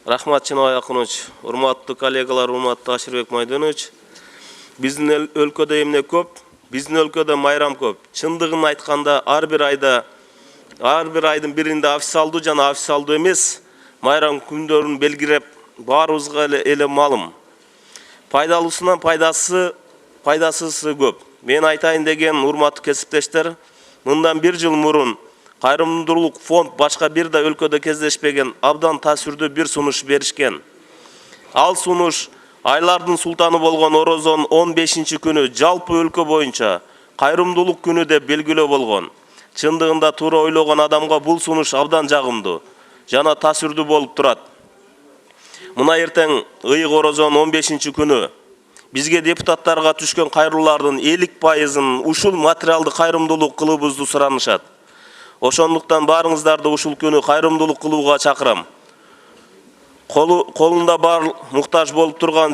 Рахмат Чынобай Акунович, урматтуу коллегалар, урматтуу Ашырбек Майданович. Биздин өлкөдө эмне көп, биздин өлкөдө майрам көп. Чындыгын айтканда, ар бир айдын биринде официалдуу жана официалдуу эмес майрам күндөрүн белгилеп, баарыбызга эле маалым. Пайдалуусунан пайдасызы көп. Мен айтайын деген урматтуу кесиптештер, мындан 1 жыл мурун Кайрымдуулук фонд башка бир да өлкөдө кездешпеген абдан таасирдүү бир сунуш беришкен. Ал сунуш айлардын султаны болгон Орозонун 15-күнү жалпы өлкө боюнча Кайрымдуулук күнү деп белгилөө болгон. Чындыгында туура ойлогон адамга бул сунуш абдан жагымдуу жана таасирдүү болуп турат. Мына эртең ыйык Орозонун 15-күнү бизге депутаттарга түшкөн кайрылуулардын 50%-ын ушул материалдык кайрымдуулук кылуубузду суранышат. Ошондуктан баарыңыздарды ушул күнү кайрымдуулук кылууга чакырам. Колунда бар муктаж болуп турган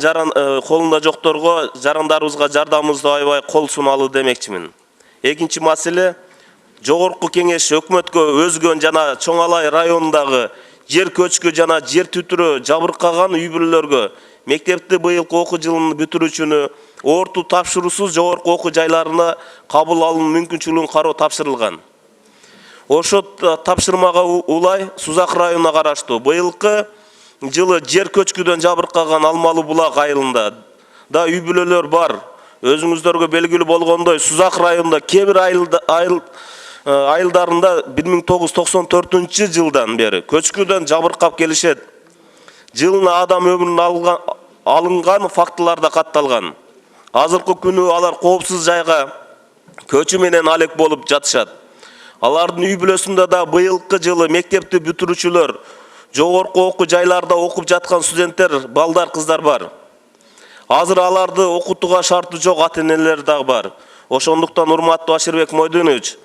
колунда жокторго жарандарыбызга жардамыбызды аябай кол суналы демекчимин. Экинчи маселе, жогорку кеңеш өкмөткө өзгөн жана Чоң Алай районундагы жер көчкү жана жер түтүрө жабыркаган үй бүлөлөргө мектепти быйылкы окуу жылын бүтүрүүчүнү орту тапшыруусуз жогорку окуу жайларына кабыл алуу мүмкүнчүлүгүн кароо тапшырылган. Ошо тапшырмага улай Сузак районуна караштуу быйылкы жылы жер көчкүдөн жабыркаган Алмалы булак айылында да үй бүлөлөр бар. Өзүңүздөргө белгилүү болгондой, Сузак районунда кээ бир айылдарында 1994 жылдан бери көчкүдөн жабыркап келишет. Жылына адам өмүрүн алынган фактылар да катталган. Азыркы күнү алар коопсуз жайга көчү менен алек болуп жатышат. Алардын үй бүлөсүндө да быйылкы жылы мектепти бүтүрүүчүлөр, жогорку окуу жайларда окуп жаткан студенттер, балдар, кыздар бар. Азыр аларды окутууга шарты жок ата-энелер дагы бар. Ошондуктан урматтуу Ашырбек Майданович,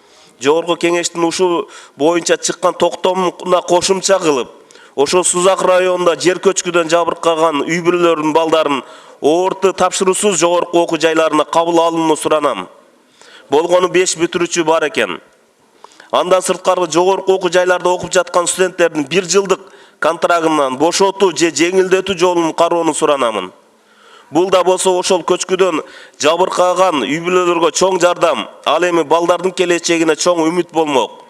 жогорку кеңештин ушул боюнча чыккан токтомуна кошумча кылып, ошол Сузак районунда жер көчкүдөн жабыркаган үй бүлөлөрдүн балдарын орто тапшыруусуз жогорку окуу жайларына кабыл алууну суранам. Болгону 5 бүтүрүүчү бар экен. Андан сырткары жогорку окуу жайларда окуп жаткан студенттердин 1 жылдык контрагынан бошотуу же жеңилдетүү жолун кароону суранамын. Бул да болсо ошол көчкүдөн жабыркаган үй бүлөлөргө чоң жардам, ал эми балдардын келечегине чоң үмүт болмок.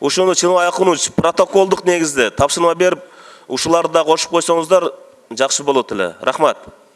Ошону Чынобай Акунович протоколдук негизде тапшырма берип, ушуларды да кошуп койсоңуздар жакшы болот эле. Рахмат.